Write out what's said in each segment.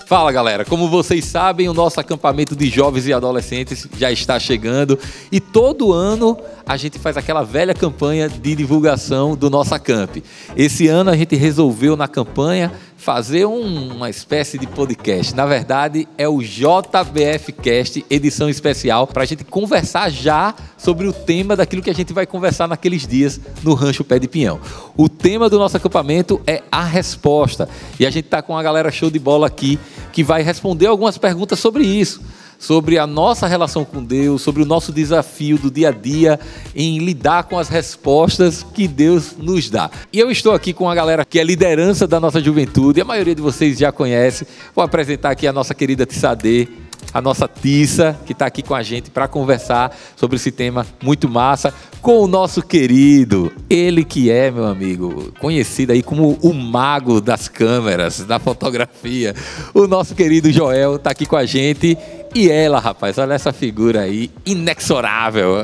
Fala, galera, como vocês sabem, o nosso acampamento de jovens e adolescentes já está chegando e todo ano a gente faz aquela velha campanha de divulgação do nosso acamp. Esse ano a gente resolveu na campanha fazer uma espécie de podcast. Na verdade, é o JBF Cast, edição especial, para a gente conversar já sobre o tema daquilo que a gente vai conversar naqueles dias no Rancho Pé de Pinhão. O tema do nosso acampamento é a resposta. E a gente está com uma galera show de bola aqui que vai responder algumas perguntas sobre isso. Sobre a nossa relação com Deus, sobre o nosso desafio do dia a dia em lidar com as respostas que Deus nos dá. E eu estou aqui com a galera que é liderança da nossa juventude, a maioria de vocês já conhece. Vou apresentar aqui a nossa querida Tissadê, a nossa Tissa, que está aqui com a gente para conversar sobre esse tema muito massa, com o nosso querido, ele que é, meu amigo, conhecido aí como o mago das câmeras, da fotografia. O nosso querido Joel está aqui com a gente. E ela, rapaz, olha essa figura aí, inexorável.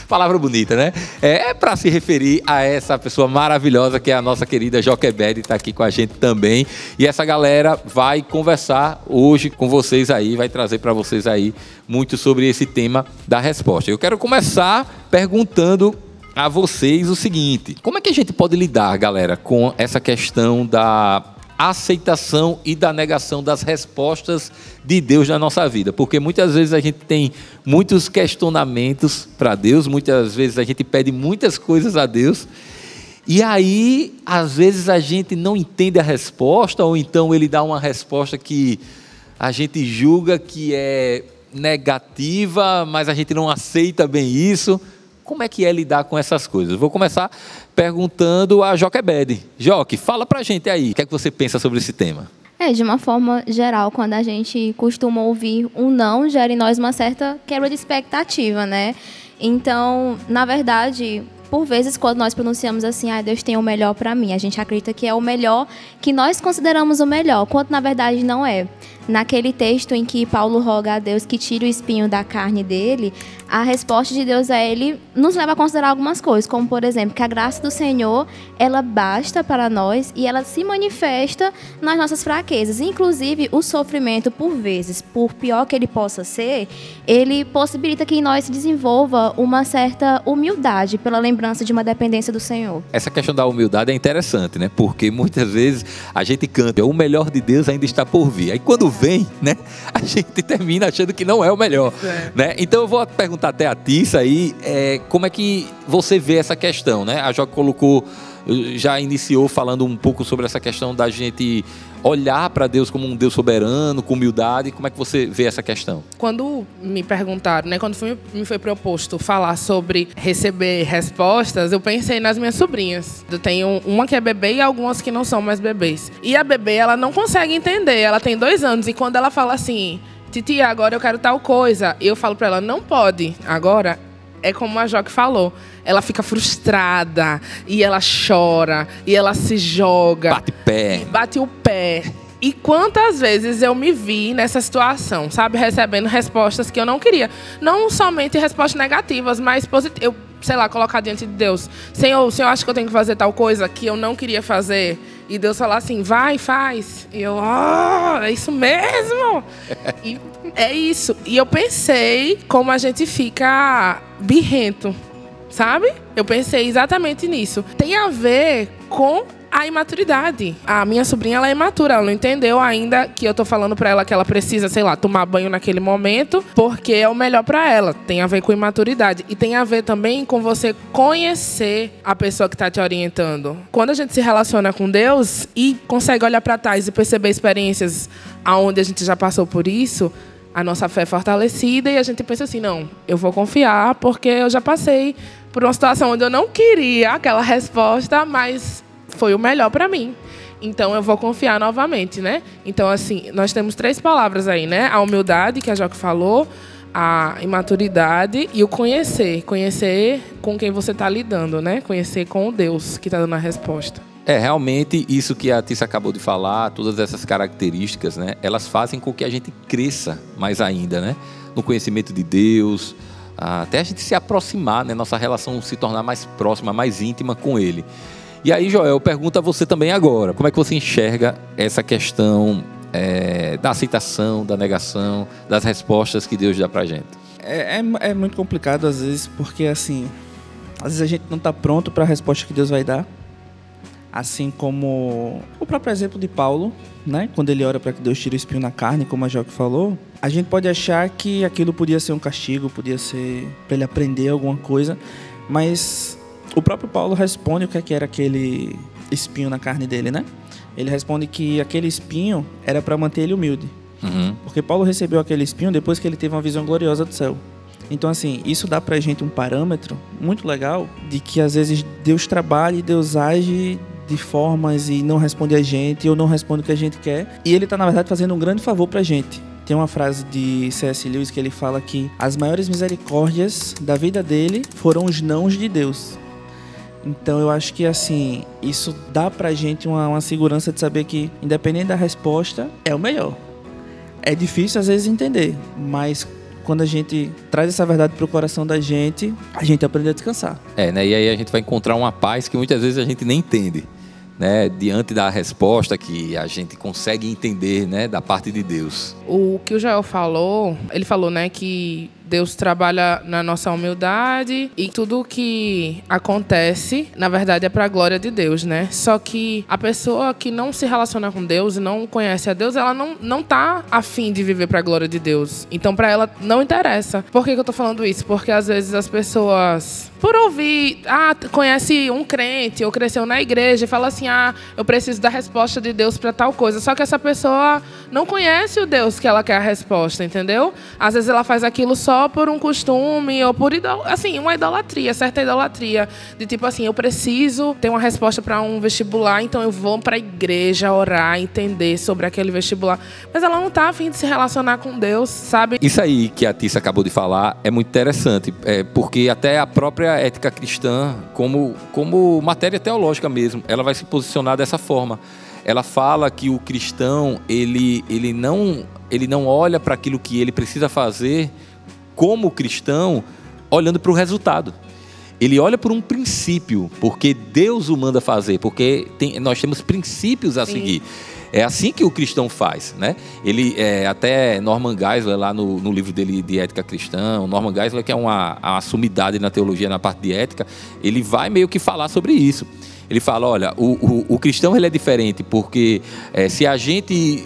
Palavra bonita, né? É para se referir a essa pessoa maravilhosa que é a nossa querida Joquebede, está aqui com a gente também. E essa galera vai conversar hoje com vocês aí, vai trazer para vocês aí muito sobre esse tema da resposta. Eu quero começar perguntando a vocês o seguinte: como é que a gente pode lidar, galera, com essa questão da aceitação e da negação das respostas de Deus na nossa vida? Porque muitas vezes a gente tem muitos questionamentos para Deus, muitas vezes a gente pede muitas coisas a Deus, e aí às vezes a gente não entende a resposta, ou então ele dá uma resposta que a gente julga que é negativa, mas a gente não aceita bem isso. Como é que é lidar com essas coisas? Vou começar perguntando a Joquebede. Joque, fala pra gente aí, o que é que você pensa sobre esse tema? De uma forma geral, quando a gente costuma ouvir um não, gera em nós uma certa quebra de expectativa, né? Então, na verdade, por vezes, quando nós pronunciamos assim, Deus tem o melhor para mim, a gente acredita que é o melhor, que nós consideramos o melhor, quando na verdade não é. Naquele texto em que Paulo roga a Deus que tire o espinho da carne dele, a resposta de Deus a ele nos leva a considerar algumas coisas, como, por exemplo, que a graça do Senhor, ela basta para nós e ela se manifesta nas nossas fraquezas. Inclusive, o sofrimento, por vezes, por pior que ele possa ser, ele possibilita que em nós se desenvolva uma certa humildade pela lembrança de uma dependência do Senhor. Essa questão da humildade é interessante, né? Porque muitas vezes a gente canta, o melhor de Deus ainda está por vir. Aí quando vem, né, a gente termina achando que não é o melhor, né? Então eu vou perguntar até a Tissa aí, como é que você vê essa questão, né? A Joque já iniciou falando um pouco sobre essa questão da gente olhar para Deus como um Deus soberano, com humildade. Como é que você vê essa questão? Quando me perguntaram, né, quando me foi proposto falar sobre receber respostas, eu pensei nas minhas sobrinhas. Eu tenho uma que é bebê e algumas que não são mais bebês. E a bebê, ela não consegue entender, ela tem 2 anos, e quando ela fala assim, titia, agora eu quero tal coisa, eu falo para ela, não pode, agora é como a Joque falou, ela fica frustrada, e ela chora, e ela se joga. Bate o pé. E quantas vezes eu me vi nessa situação, sabe? Recebendo respostas que eu não queria. Não somente respostas negativas, mas positivas. Eu, sei lá, colocar diante de Deus. Senhor, o Senhor acha que eu tenho que fazer tal coisa que eu não queria fazer? E Deus falar assim, vai, faz. E eu, é isso mesmo. E é isso. E eu pensei como a gente fica birrento, sabe? Eu pensei exatamente nisso. Tem a ver com a imaturidade. A minha sobrinha, ela é imatura, ela não entendeu ainda que eu tô falando pra ela que ela precisa, sei lá, tomar banho naquele momento, porque é o melhor pra ela. Tem a ver com imaturidade. E tem a ver também com você conhecer a pessoa que tá te orientando. Quando a gente se relaciona com Deus e consegue olhar pra trás e perceber experiências aonde a gente já passou por isso, a nossa fé é fortalecida e a gente pensa assim, não, eu vou confiar porque eu já passei por uma situação onde eu não queria aquela resposta, mas foi o melhor para mim. Então, eu vou confiar novamente, né? Então, assim, nós temos 3 palavras aí, né? A humildade, que a Joque falou, a imaturidade e o conhecer. Conhecer com quem você está lidando, né? Conhecer com o Deus que está dando a resposta. Realmente, isso que a Tissa acabou de falar, todas essas características, né? Elas fazem com que a gente cresça mais ainda, né? No conhecimento de Deus, até a gente se aproximar, né? Nossa relação se tornar mais próxima, mais íntima com Ele. E aí, Joel, eu pergunto a você também agora, como é que você enxerga essa questão da aceitação, da negação, das respostas que Deus dá pra gente. É muito complicado às vezes, porque assim, às vezes a gente não está pronto para a resposta que Deus vai dar. Assim como o próprio exemplo de Paulo, né? Quando ele ora para que Deus tire o espinho na carne, como a Joque falou, a gente pode achar que aquilo podia ser um castigo, podia ser para ele aprender alguma coisa, mas o próprio Paulo responde o que era aquele espinho na carne dele, né? Ele responde que aquele espinho era para manter ele humilde. Uhum. Porque Paulo recebeu aquele espinho depois que ele teve uma visão gloriosa do céu. Então, assim, isso dá pra gente um parâmetro muito legal de que, às vezes, Deus trabalha e Deus age de formas e não responde a gente ou não responde o que a gente quer. E ele tá, na verdade, fazendo um grande favor pra gente. Tem uma frase de C.S. Lewis que ele fala que as maiores misericórdias da vida dele foram os nãos de Deus. Então eu acho que assim, isso dá pra gente uma segurança de saber que, independente da resposta, é o melhor. É difícil às vezes entender, mas quando a gente traz essa verdade pro coração da gente, a gente aprende a descansar. Né? E aí a gente vai encontrar uma paz que muitas vezes a gente nem entende, né? Diante da resposta que a gente consegue entender, né? Da parte de Deus. O que o Joel falou, ele falou, né, que Deus trabalha na nossa humildade e tudo que acontece, na verdade, é para a glória de Deus, né? Só que a pessoa que não se relaciona com Deus e não conhece a Deus, ela não tá afim de viver para a glória de Deus. Então, para ela, não interessa. Por que eu tô falando isso? Porque, às vezes, as pessoas, por ouvir, conhece um crente ou cresceu na igreja e fala assim, eu preciso da resposta de Deus para tal coisa. Só que essa pessoa não conhece o Deus que ela quer a resposta, entendeu? Às vezes, ela faz aquilo só por um costume ou por uma idolatria, certa idolatria, de tipo assim, eu preciso ter uma resposta para um vestibular, então eu vou para a igreja orar, entender sobre aquele vestibular, mas ela não tá a fim de se relacionar com Deus, sabe? Isso aí que a Tissa acabou de falar é muito interessante, porque até a própria ética cristã, como matéria teológica mesmo, ela vai se posicionar dessa forma. Ela fala que o cristão, ele não olha para aquilo que ele precisa fazer como cristão, olhando para o resultado. Ele olha por um princípio, porque Deus o manda fazer, porque nós temos princípios a seguir. É assim que o cristão faz, né? Ele, até Norman Geisler, lá no livro dele de Ética Cristã, o Norman Geisler, que é uma sumidade na teologia, na parte de ética, ele vai meio que falar sobre isso. Ele fala, olha, o cristão ele é diferente, porque se a gente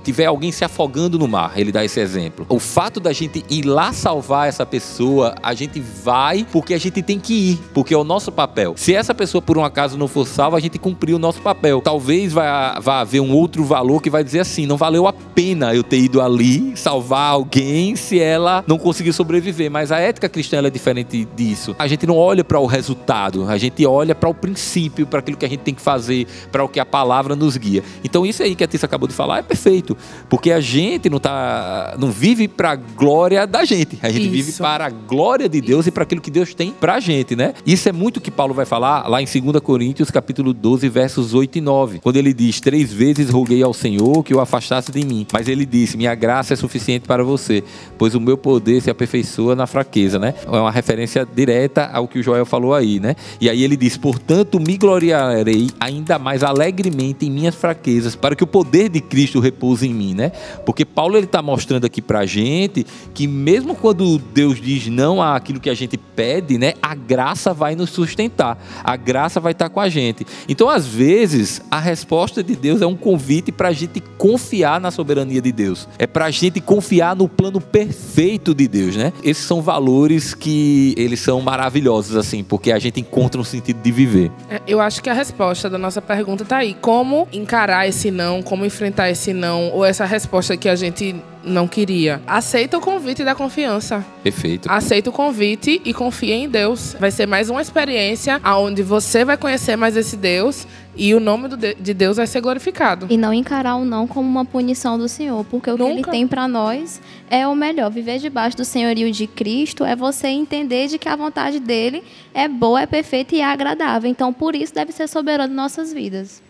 tiver alguém se afogando no mar, ele dá esse exemplo. O fato da gente ir lá salvar essa pessoa, a gente vai porque a gente tem que ir, porque é o nosso papel. Se essa pessoa por um acaso não for salva, a gente cumpriu o nosso papel. Talvez vá haver um outro valor que vai dizer assim, não valeu a pena eu ter ido ali salvar alguém se ela não conseguiu sobreviver. Mas a ética cristã ela é diferente disso. A gente não olha para o resultado, a gente olha para o princípio, para aquilo que a gente tem que fazer, para o que a palavra nos guia. Então isso aí que a Tissa acabou de falar é perfeito. Porque a gente não vive para a glória da gente. A gente vive para a glória de Deus e para aquilo que Deus tem para a gente, né? Isso é muito o que Paulo vai falar lá em 2 Coríntios, capítulo 12, versos 8 e 9. Quando ele diz, 3 vezes roguei ao Senhor que o afastasse de mim. Mas ele disse, minha graça é suficiente para você, pois o meu poder se aperfeiçoa na fraqueza, né? É uma referência direta ao que o Joel falou aí, né? E aí ele diz, portanto me gloriarei ainda mais alegremente em minhas fraquezas, para que o poder de Cristo repouse em mim, né? Porque Paulo ele está mostrando aqui pra gente que mesmo quando Deus diz não àquilo que a gente pede, né? A graça vai nos sustentar, a graça vai estar com a gente. Então às vezes a resposta de Deus é um convite para a gente confiar na soberania de Deus, é para a gente confiar no plano perfeito de Deus, né? Esses são valores que eles são maravilhosos assim, porque a gente encontra um sentido de viver. Eu acho que a resposta da nossa pergunta tá aí, como encarar esse não, como enfrentar esse não, ou essa resposta que a gente não queria. Aceita o convite da confiança. Perfeito. Aceita o convite e confia em Deus. Vai ser mais uma experiência onde você vai conhecer mais esse Deus e o nome de Deus vai ser glorificado. E não encarar o não como uma punição do Senhor, porque o que Ele tem para nós é o melhor. Viver debaixo do senhorio de Cristo é você entender de que a vontade dele é boa, é perfeita e é agradável. Então, por isso, deve ser soberano em nossas vidas.